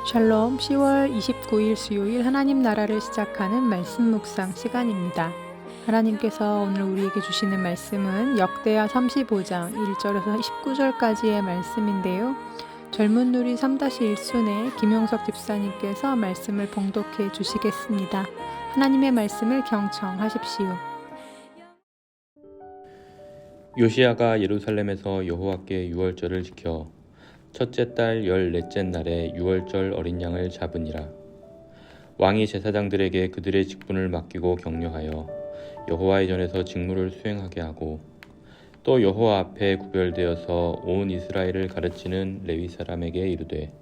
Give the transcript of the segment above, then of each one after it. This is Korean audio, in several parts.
샬롬 10월 29일 수요일 하나님 나라를 시작하는 말씀 묵상 시간입니다. 하나님께서 오늘 우리에게 주시는 말씀은 역대하 35장 1절에서 19절까지의 말씀인데요. 젊은 누리 3-1순회 김용석 집사님께서 말씀을 봉독해 주시겠습니다. 하나님의 말씀을 경청하십시오. 요시야가 예루살렘에서 여호와께 유월절을 지켜 첫째 달 14째 날에 유월절 어린 양을 잡으니라. 왕이 제사장들에게 그들의 직분을 맡기고 격려하여 여호와의 전에서 직무를 수행하게 하고, 또 여호와 앞에 구별되어서 온 이스라엘을 가르치는 레위 사람에게 이르되,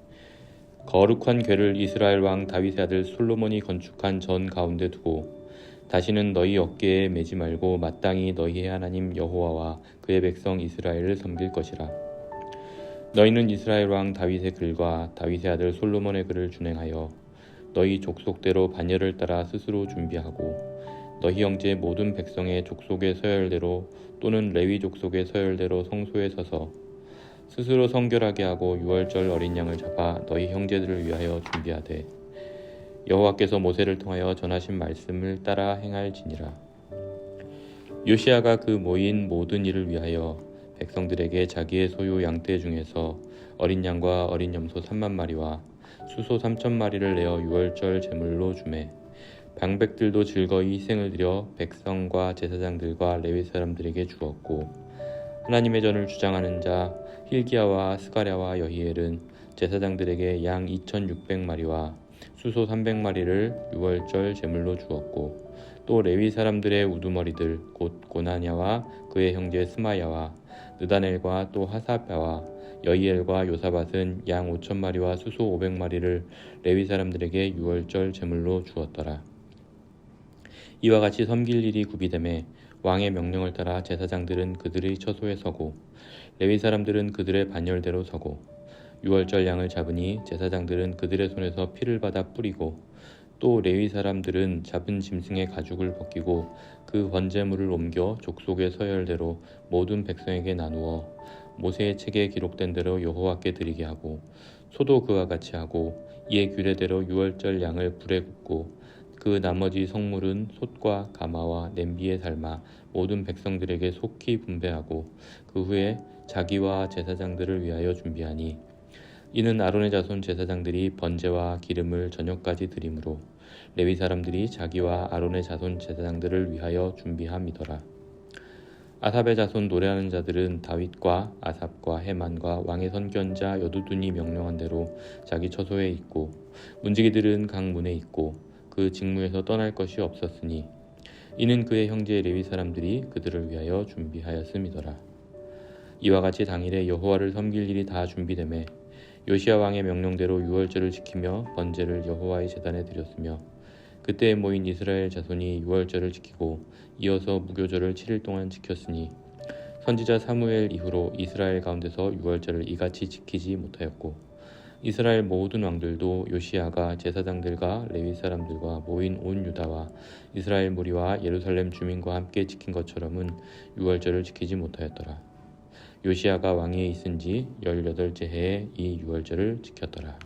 거룩한 궤를 이스라엘 왕 다윗의 아들 솔로몬이 건축한 전 가운데 두고 다시는 너희 어깨에 매지 말고 마땅히 너희의 하나님 여호와와 그의 백성 이스라엘을 섬길 것이라. 너희는 이스라엘 왕 다윗의 글과 다윗의 아들 솔로몬의 글을 준행하여 너희 족속대로 반열을 따라 스스로 준비하고, 너희 형제 모든 백성의 족속의 서열대로 또는 레위 족속의 서열대로 성소에 서서 스스로 성결하게 하고 유월절 어린 양을 잡아 너희 형제들을 위하여 준비하되, 여호와께서 모세를 통하여 전하신 말씀을 따라 행할지니라. 요시야가 그 모인 모든 일을 위하여 백성들에게 자기의 소유 양떼 중에서 어린 양과 어린 염소 3만 마리와 수소 3천 마리를 내어 유월절 제물로 주매, 방백들도 즐거이 희생을 드려 백성과 제사장들과 레위 사람들에게 주었고, 하나님의 전을 주장하는 자 힐기야와 스가랴와 여히엘은 제사장들에게 양 2,600마리와 수소 300마리를 유월절 제물로 주었고, 또 레위 사람들의 우두머리들 곧 고나냐와 그의 형제 스마야와 느다넬과 또 하사랴와 여히엘과 요사밧은 양 5,000마리와 수소 500마리를 레위 사람들에게 유월절 제물로 주었더라. 이와 같이 섬길 일이 구비되매 왕의 명령을 따라 제사장들은 그들의 처소에 서고 레위 사람들은 그들의 반열대로 서고, 유월절 양을 잡으니 제사장들은 그들의 손에서 피를 받아 뿌리고, 또 레위 사람들은 잡은 짐승의 가죽을 벗기고 그 번제물을 옮겨 족속의 서열대로 모든 백성에게 나누어 모세의 책에 기록된 대로 여호와께 드리게 하고, 소도 그와 같이 하고, 이에 규례대로 유월절 양을 불에 굽고 그 나머지 성물은 솥과 가마와 냄비에 삶아 모든 백성들에게 속히 분배하고 그 후에 자기와 제사장들을 위하여 준비하니, 이는 아론의 자손 제사장들이 번제와 기름을 저녁까지 드리므로 레위 사람들이 자기와 아론의 자손 제사장들을 위하여 준비함이더라. 아삽의 자손 노래하는 자들은 다윗과 아삽과 헤만과 왕의 선견자 여두둔이 명령한 대로 자기 처소에 있고, 문지기들은 각 문에 있고 그 직무에서 떠날 것이 없었으니, 이는 그의 형제 레위 사람들이 그들을 위하여 준비하였음이더라. 이와 같이 당일에 여호와를 섬길 일이 다 준비되매 요시야 왕의 명령대로 유월절을 지키며 번제를 여호와의 제단에 드렸으며, 그때에 모인 이스라엘 자손이 유월절을 지키고 이어서 무교절을 7일 동안 지켰으니, 선지자 사무엘 이후로 이스라엘 가운데서 유월절을 이같이 지키지 못하였고, 이스라엘 모든 왕들도 요시야가 제사장들과 레위 사람들과 모인 온 유다와 이스라엘 무리와 예루살렘 주민과 함께 지킨 것처럼은 유월절을 지키지 못하였더라. 요시야가 왕위에 있은 지 18째 해에 이 유월절을 지켰더라.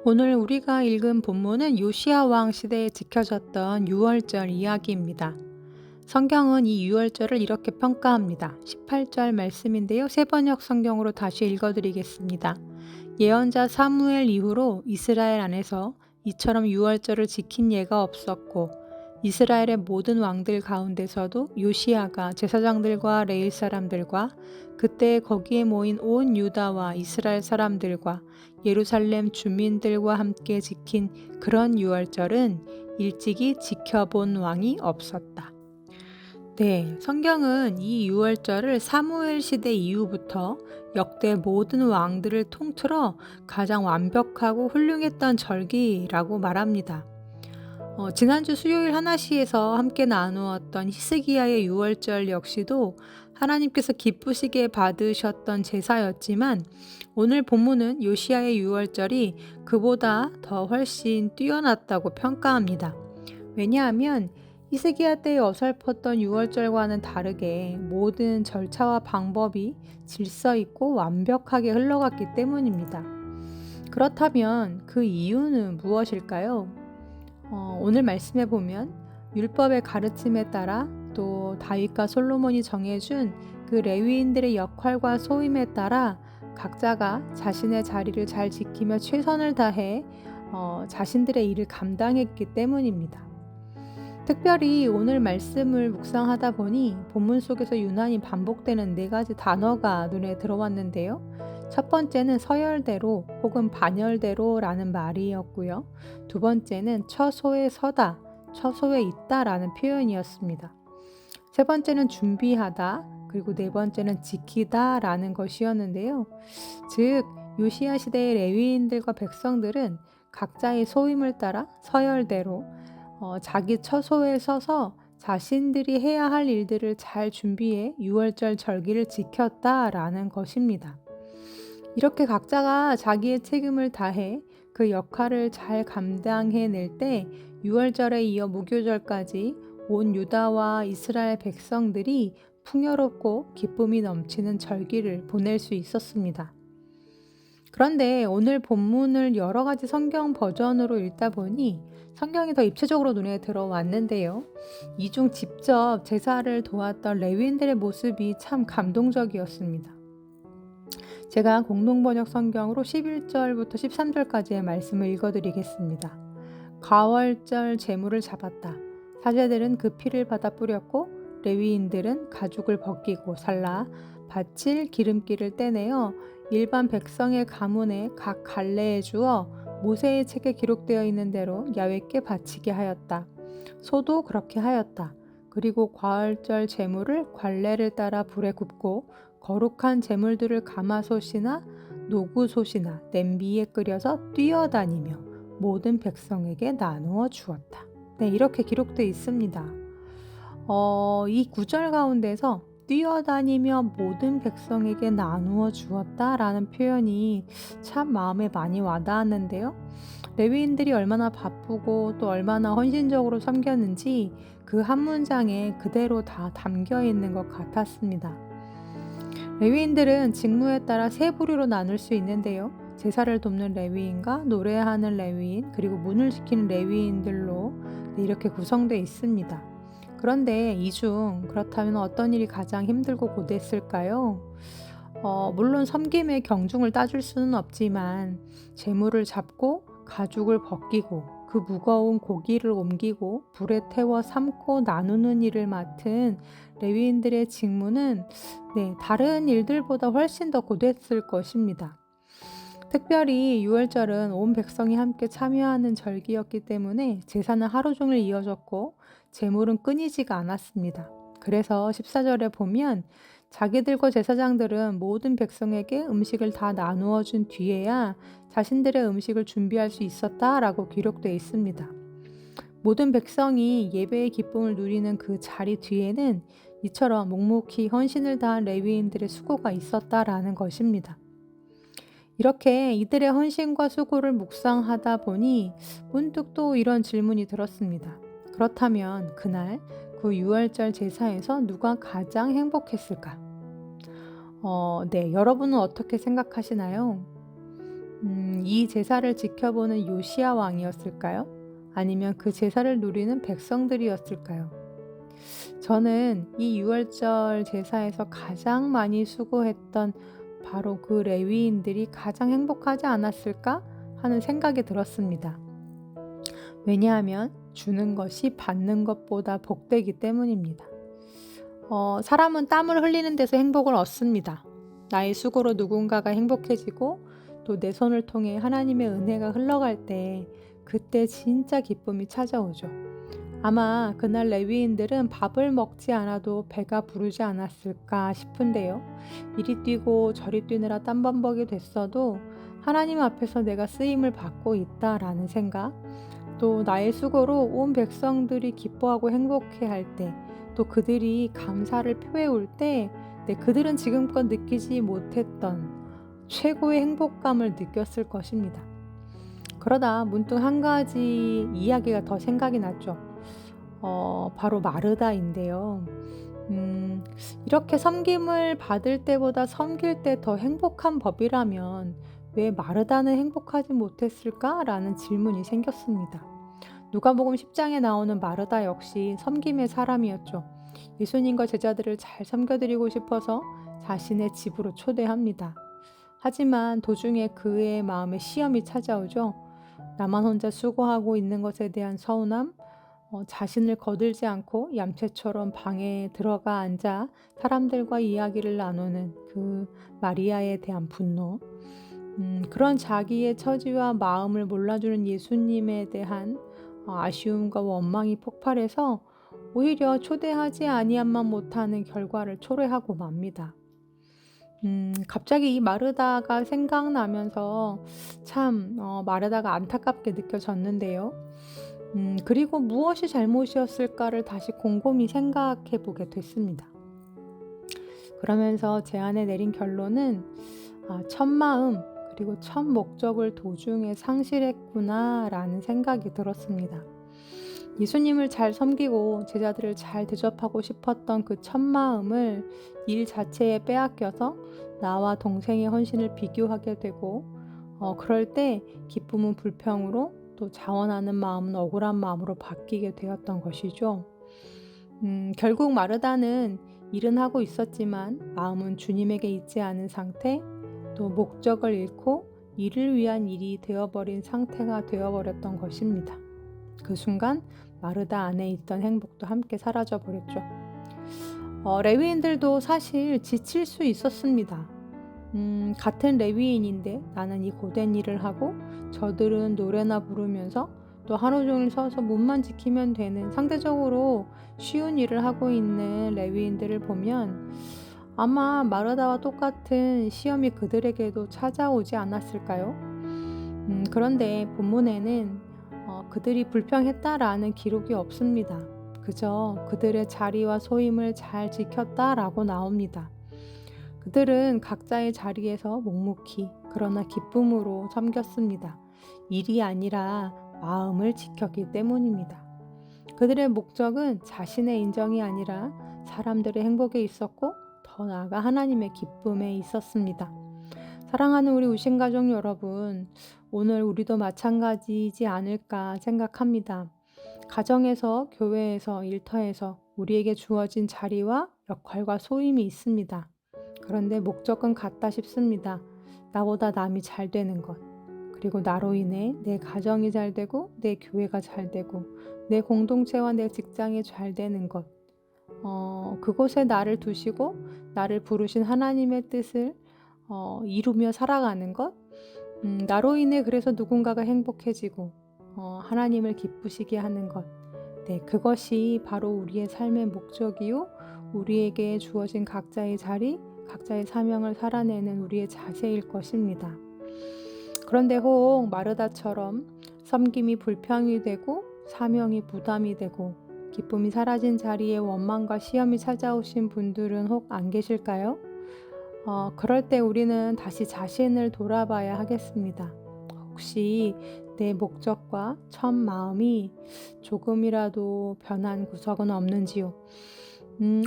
오늘 우리가 읽은 본문은 요시야 왕 시대에 지켜졌던 유월절 이야기입니다. 성경은 이 유월절을 이렇게 평가합니다. 18절 말씀인데요. 세번역 성경으로 다시 읽어드리겠습니다. 예언자 사무엘 이후로 이스라엘 안에서 이처럼 유월절을 지킨 예가 없었고, 이스라엘의 모든 왕들 가운데서도 요시야가 제사장들과 레위 사람들과 그때 거기에 모인 온 유다와 이스라엘 사람들과 예루살렘 주민들과 함께 지킨 그런 유월절은 일찍이 지켜본 왕이 없었다. 네, 성경은 이 유월절을 사무엘 시대 이후부터 역대 모든 왕들을 통틀어 가장 완벽하고 훌륭했던 절기라고 말합니다. 지난주 수요일 하나시에서 함께 나누었던 히스기야의 유월절 역시도 하나님께서 기쁘시게 받으셨던 제사였지만, 오늘 본문은 요시야의 유월절이 그보다 더 훨씬 뛰어났다고 평가합니다. 왜냐하면 히스기야 때에 어설펐던 유월절과는 다르게 모든 절차와 방법이 질서 있고 완벽하게 흘러갔기 때문입니다. 그렇다면 그 이유는 무엇일까요? 오늘 말씀해 보면 율법의 가르침에 따라 또 다윗과 솔로몬이 정해준 그 레위인들의 역할과 소임에 따라 각자가 자신의 자리를 잘 지키며 최선을 다해 자신들의 일을 감당했기 때문입니다. 특별히 오늘 말씀을 묵상하다 보니 본문 속에서 유난히 반복되는 4가지 단어가 눈에 들어왔는데요. 첫 번째는 서열대로 혹은 반열대로라는 말이었고요. 두 번째는 처소에 서다, 처소에 있다라는 표현이었습니다. 세 번째는 준비하다, 그리고 네 번째는 지키다라는 것이었는데요. 즉 요시야 시대의 레위인들과 백성들은 각자의 소임을 따라 서열대로 자기 처소에 서서 자신들이 해야 할 일들을 잘 준비해 유월절 절기를 지켰다라는 것입니다. 이렇게 각자가 자기의 책임을 다해 그 역할을 잘 감당해낼 때 유월절에 이어 무교절까지 온 유다와 이스라엘 백성들이 풍요롭고 기쁨이 넘치는 절기를 보낼 수 있었습니다. 그런데 오늘 본문을 여러 가지 성경 버전으로 읽다 보니 성경이 더 입체적으로 눈에 들어왔는데요. 이 중 직접 제사를 도왔던 레위인들의 모습이 참 감동적이었습니다. 제가 공동번역 성경으로 11절부터 13절까지의 말씀을 읽어드리겠습니다. 가월절 제물을 잡았다. 사제들은 그 피를 받아 뿌렸고 레위인들은 가죽을 벗기고 살라 바칠 기름기를 떼내어 일반 백성의 가문에 각 갈래에 주어 모세의 책에 기록되어 있는 대로 야훼께 바치게 하였다. 소도 그렇게 하였다. 그리고 가을절 제물을 관례를 따라 불에 굽고 거룩한 제물들을 가마솥이나 노구솥이나 냄비에 끓여서 뛰어다니며 모든 백성에게 나누어 주었다. 네, 이렇게 기록되어 있습니다. 이 구절 가운데서 뛰어다니며 모든 백성에게 나누어 주었다라는 표현이 참 마음에 많이 와닿았는데요. 레위인들이 얼마나 바쁘고 또 얼마나 헌신적으로 섬겼는지 그 한 문장에 그대로 다 담겨 있는 것 같았습니다. 레위인들은 직무에 따라 세 부류로 나눌 수 있는데요. 제사를 돕는 레위인과 노래하는 레위인, 그리고 문을 지키는 레위인들로 이렇게 구성되어 있습니다. 그런데 이 중 그렇다면 어떤 일이 가장 힘들고 고됐을까요? 물론 섬김의 경중을 따질 수는 없지만 제물을 잡고 가죽을 벗기고 그 무거운 고기를 옮기고 불에 태워 삶고 나누는 일을 맡은 레위인들의 직무는 다른 일들보다 훨씬 더 고됐을 것입니다. 특별히 유월절은 온 백성이 함께 참여하는 절기였기 때문에 제사는 하루 종일 이어졌고 제물은 끊이지가 않았습니다. 그래서 14절에 보면 자기들과 제사장들은 모든 백성에게 음식을 다 나누어 준 뒤에야 자신들의 음식을 준비할 수 있었다라고 기록되어 있습니다. 모든 백성이 예배의 기쁨을 누리는 그 자리 뒤에는 이처럼 묵묵히 헌신을 다한 레위인들의 수고가 있었다라는 것입니다. 이렇게 이들의 헌신과 수고를 묵상하다 보니 문득 또 이런 질문이 들었습니다. 그렇다면 그날 그 유월절 제사에서 누가 가장 행복했을까? 여러분은 어떻게 생각하시나요? 이 제사를 지켜보는 요시야 왕이었을까요? 아니면 그 제사를 누리는 백성들이었을까요? 저는 이 유월절 제사에서 가장 많이 수고했던 바로 그 레위인들이 가장 행복하지 않았을까 하는 생각이 들었습니다. 왜냐하면 주는 것이 받는 것보다 복되기 때문입니다. 사람은 땀을 흘리는 데서 행복을 얻습니다. 나의 수고로 누군가가 행복해지고 또 내 손을 통해 하나님의 은혜가 흘러갈 때 그때 진짜 기쁨이 찾아오죠. 아마 그날 레위인들은 밥을 먹지 않아도 배가 부르지 않았을까 싶은데요. 이리 뛰고 저리 뛰느라 땀범벅이 됐어도 하나님 앞에서 내가 쓰임을 받고 있다라는 생각, 또 나의 수고로 온 백성들이 기뻐하고 행복해할 때, 또 그들이 감사를 표해올 때 그들은 지금껏 느끼지 못했던 최고의 행복감을 느꼈을 것입니다. 그러다 문득 한 가지 이야기가 더 생각이 났죠. 바로 마르다인데요. 이렇게 섬김을 받을 때보다 섬길 때 더 행복한 법이라면 왜 마르다는 행복하지 못했을까라는 질문이 생겼습니다. 누가복음 10장에 나오는 마르다 역시 섬김의 사람이었죠. 예수님과 제자들을 잘 섬겨드리고 싶어서 자신의 집으로 초대합니다. 하지만 도중에 그의 마음에 시험이 찾아오죠. 나만 혼자 수고하고 있는 것에 대한 서운함, 자신을 거들지 않고 얌체처럼 방에 들어가 앉아 사람들과 이야기를 나누는 그 마리아에 대한 분노, 그런 자기의 처지와 마음을 몰라주는 예수님에 대한 아쉬움과 원망이 폭발해서 오히려 초대하지 아니함만 못하는 결과를 초래하고 맙니다. 갑자기 이 마르다가 생각나면서 참 마르다가 안타깝게 느껴졌는데요. 그리고 무엇이 잘못이었을까를 다시 곰곰이 생각해 보게 됐습니다. 그러면서 제 안에 내린 결론은 첫 마음 그리고 첫 목적을 도중에 상실했구나라는 생각이 들었습니다. 예수님을 잘 섬기고 제자들을 잘 대접하고 싶었던 그 첫 마음을 일 자체에 빼앗겨서 나와 동생의 헌신을 비교하게 되고 그럴 때 기쁨은 불평으로 또 자원하는 마음은 억울한 마음으로 바뀌게 되었던 것이죠. 결국 마르다는 일은 하고 있었지만 마음은 주님에게 있지 않은 상태, 또 목적을 잃고 일을 위한 일이 되어버린 상태가 되어버렸던 것입니다. 그 순간 마르다 안에 있던 행복도 함께 사라져 버렸죠. 레위인들도 사실 지칠 수 있었습니다. 같은 레위인인데 나는 이 고된 일을 하고 저들은 노래나 부르면서 또 하루 종일 서서 문만 지키면 되는 상대적으로 쉬운 일을 하고 있는 레위인들을 보면 아마 마르다와 똑같은 시험이 그들에게도 찾아오지 않았을까요? 그런데 본문에는 그들이 불평했다라는 기록이 없습니다. 그저 그들의 자리와 소임을 잘 지켰다라고 나옵니다. 그들은 각자의 자리에서 묵묵히 그러나 기쁨으로 섬겼습니다. 일이 아니라 마음을 지켰기 때문입니다. 그들의 목적은 자신의 인정이 아니라 사람들의 행복에 있었고 더 나아가 하나님의 기쁨에 있었습니다. 사랑하는 우리 우신가족 여러분, 오늘 우리도 마찬가지이지 않을까 생각합니다. 가정에서, 교회에서, 일터에서 우리에게 주어진 자리와 역할과 소임이 있습니다. 그런데 목적은 같다 싶습니다. 나보다 남이 잘 되는 것, 그리고 나로 인해 내 가정이 잘 되고 내 교회가 잘 되고 내 공동체와 내 직장이 잘 되는 것, 그곳에 나를 두시고 나를 부르신 하나님의 뜻을 이루며 살아가는 것, 나로 인해 그래서 누군가가 행복해지고 하나님을 기쁘시게 하는 것, 네, 그것이 바로 우리의 삶의 목적이요 우리에게 주어진 각자의 자리, 각자의 사명을 살아내는 우리의 자세일 것입니다. 그런데 혹 마르다처럼 섬김이 불평이 되고 사명이 부담이 되고 기쁨이 사라진 자리에 원망과 시험이 찾아오신 분들은 혹 안 계실까요? 그럴 때 우리는 다시 자신을 돌아봐야 하겠습니다. 혹시 내 목적과 첫 마음이 조금이라도 변한 구석은 없는지요?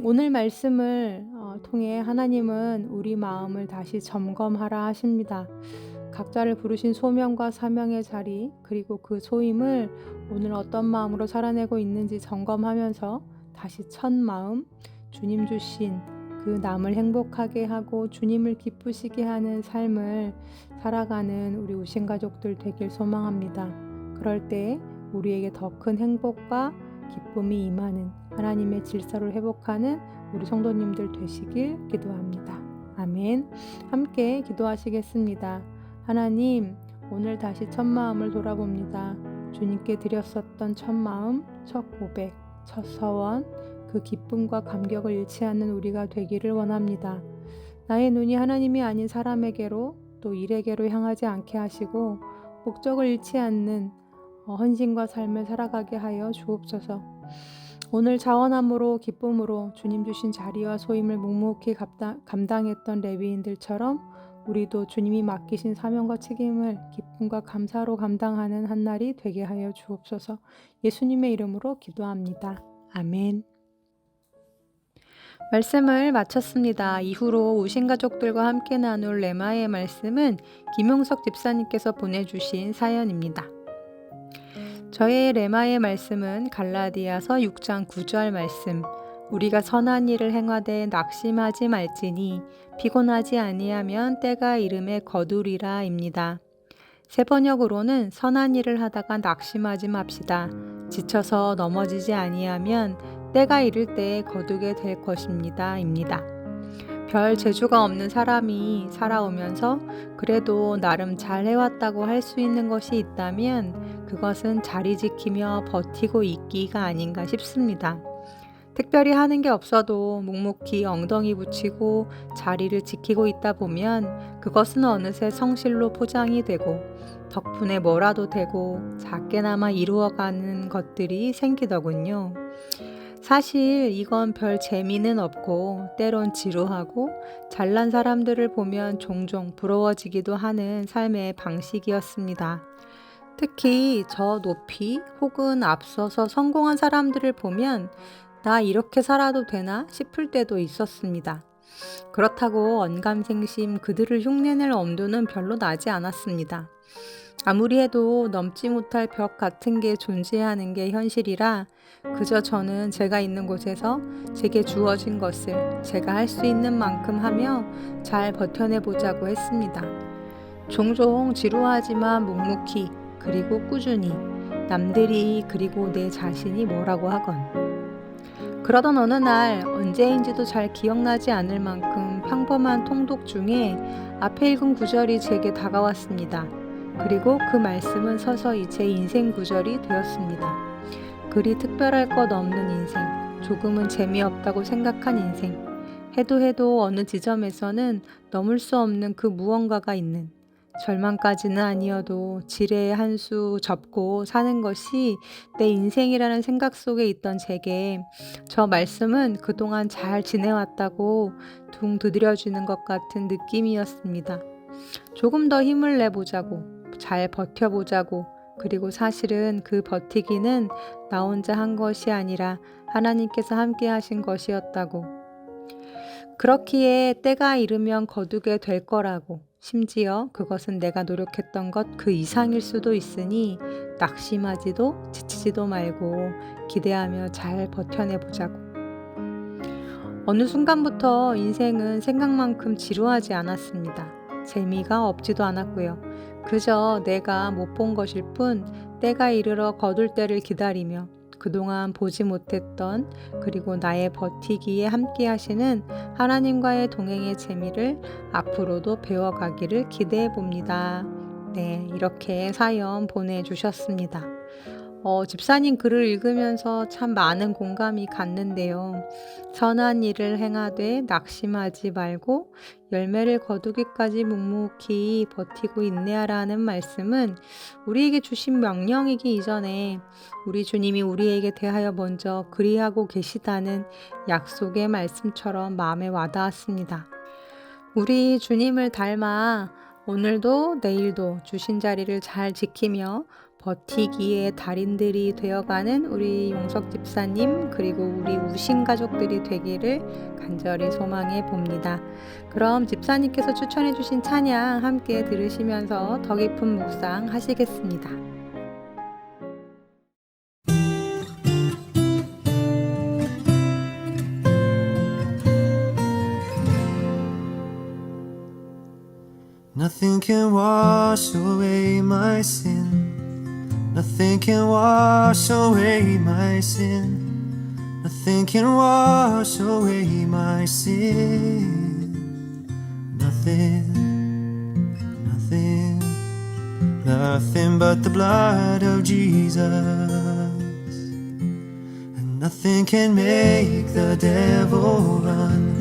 오늘 말씀을 통해 하나님은 우리 마음을 다시 점검하라 하십니다. 각자를 부르신 소명과 사명의 자리, 그리고 그 소임을 오늘 어떤 마음으로 살아내고 있는지 점검하면서 다시 첫 마음, 주님 주신 그 남을 행복하게 하고 주님을 기쁘시게 하는 삶을 살아가는 우리 우신 가족들 되길 소망합니다. 그럴 때 우리에게 더 큰 행복과 기쁨이 임하는 하나님의 질서를 회복하는 우리 성도님들 되시길 기도합니다. 아멘. 함께 기도하시겠습니다. 하나님, 오늘 다시 첫 마음을 돌아봅니다. 주님께 드렸었던 첫 마음, 첫 고백, 첫 서원, 그 기쁨과 감격을 잃지 않는 우리가 되기를 원합니다. 나의 눈이 하나님이 아닌 사람에게로 또 일에게로 향하지 않게 하시고 목적을 잃지 않는 헌신과 삶을 살아가게 하여 주옵소서. 오늘 자원함으로 기쁨으로 주님 주신 자리와 소임을 묵묵히 감당했던 레위인들처럼 우리도 주님이 맡기신 사명과 책임을 기쁨과 감사로 감당하는 한 날이 되게 하여 주옵소서. 예수님의 이름으로 기도합니다. 아멘. 말씀을 마쳤습니다. 이후로 우신가족들과 함께 나눌 레마의 말씀은 김용석 집사님께서 보내주신 사연입니다. 저의 레마의 말씀은 갈라디아서 6장 9절 말씀, 우리가 선한 일을 행하되 낙심하지 말지니 피곤하지 아니하면 때가 이름에 거두리라 입니다. 새 번역으로는 선한 일을 하다가 낙심하지 맙시다. 지쳐서 넘어지지 아니하면 때가 이를 때에 거두게 될 것입니다. 입니다. 별 재주가 없는 사람이 살아오면서 그래도 나름 잘 해왔다고 할 수 있는 것이 있다면 그것은 자리 지키며 버티고 있기가 아닌가 싶습니다. 특별히 하는 게 없어도 묵묵히 엉덩이 붙이고 자리를 지키고 있다 보면 그것은 어느새 성실로 포장이 되고 덕분에 뭐라도 되고 작게나마 이루어가는 것들이 생기더군요. 사실 이건 별 재미는 없고 때론 지루하고 잘난 사람들을 보면 종종 부러워지기도 하는 삶의 방식이었습니다. 특히 저 높이 혹은 앞서서 성공한 사람들을 보면 나 이렇게 살아도 되나 싶을 때도 있었습니다. 그렇다고 언감생심 그들을 흉내낼 엄두는 별로 나지 않았습니다. 아무리 해도 넘지 못할 벽 같은 게 존재하는 게 현실이라 그저 저는 제가 있는 곳에서 제게 주어진 것을 제가 할 수 있는 만큼 하며 잘 버텨내보자고 했습니다. 종종 지루하지만 묵묵히 그리고 꾸준히 남들이 그리고 내 자신이 뭐라고 하건 그러던 어느 날 언제인지도 잘 기억나지 않을 만큼 평범한 통독 중에 앞에 읽은 구절이 제게 다가왔습니다. 그리고 그 말씀은 서서히 제 인생 구절이 되었습니다. 그리 특별할 것 없는 인생, 조금은 재미없다고 생각한 인생, 해도 어느 지점에서는 넘을 수 없는 그 무언가가 있는, 절망까지는 아니어도 지레 한 수 접고 사는 것이 내 인생이라는 생각 속에 있던 제게 저 말씀은 그동안 잘 지내왔다고 둥 두드려주는 것 같은 느낌이었습니다. 조금 더 힘을 내보자고, 잘 버텨보자고, 그리고 사실은 그 버티기는 나 혼자 한 것이 아니라 하나님께서 함께 하신 것이었다고. 그렇기에 때가 이르면 거두게 될 거라고, 심지어 그것은 내가 노력했던 것 그 이상일 수도 있으니 낙심하지도 지치지도 말고 기대하며 잘 버텨내보자고. 어느 순간부터 인생은 생각만큼 지루하지 않았습니다. 재미가 없지도 않았고요. 그저 내가 못 본 것일 뿐 때가 이르러 거둘 때를 기다리며 그동안 보지 못했던 그리고 나의 버티기에 함께 하시는 하나님과의 동행의 재미를 앞으로도 배워가기를 기대해 봅니다. 네, 이렇게 사연 보내주셨습니다. 집사님 글을 읽으면서 참 많은 공감이 갔는데요. 선한 일을 행하되 낙심하지 말고 열매를 거두기까지 묵묵히 버티고 인내하라는 말씀은 우리에게 주신 명령이기 이전에 우리 주님이 우리에게 대하여 먼저 그리하고 계시다는 약속의 말씀처럼 마음에 와닿았습니다. 우리 주님을 닮아 오늘도 내일도 주신 자리를 잘 지키며 버티기의 달인들이 되어가는 우리 용석 집사님 그리고 우리 우신 가족들이 되기를 간절히 소망해 봅니다. 그럼 집사님께서 추천해 주신 찬양 함께 들으시면서 더 깊은 묵상 하시겠습니다. Nothing can wash away my sin. Nothing can wash away my sin. Nothing can wash away my sin. Nothing, nothing, nothing but the blood of Jesus. And nothing can make the devil run.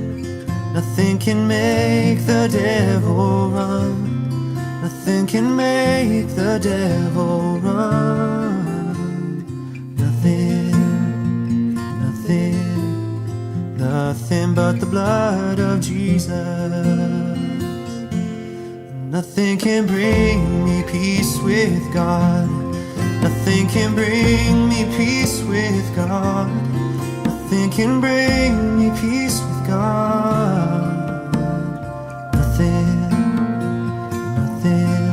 Nothing can make the devil run. Nothing can make the devil run. Nothing, nothing, nothing but the blood of Jesus. Nothing can bring me peace with God. Nothing can bring me peace with God. Nothing can bring me peace with God. Nothing, nothing,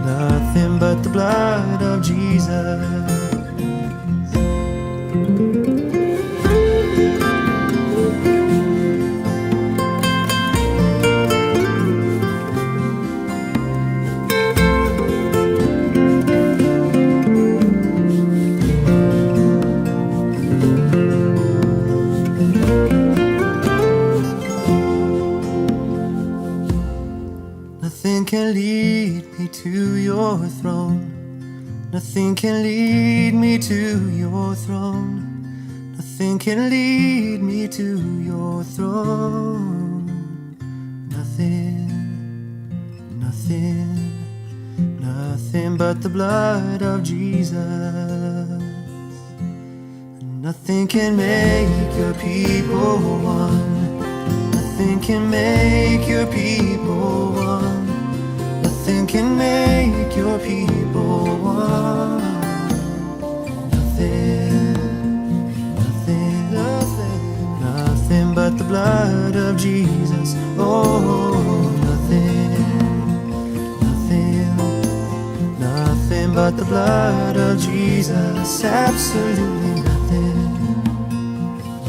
nothing but the blood of Jesus. Nothing can lead me to your throne. Nothing can lead me to your throne. Nothing can lead me to your throne. Nothing, nothing, nothing but the blood of Jesus. Nothing can make your people one. Nothing can make your people one. Nothing can make your people one. Nothing, nothing, nothing, nothing but the blood of Jesus. Oh, nothing, nothing, nothing but the blood of Jesus. Absolutely nothing,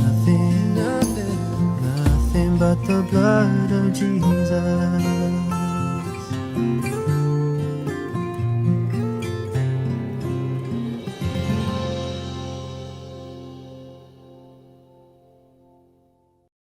nothing, nothing, nothing but the blood of Jesus.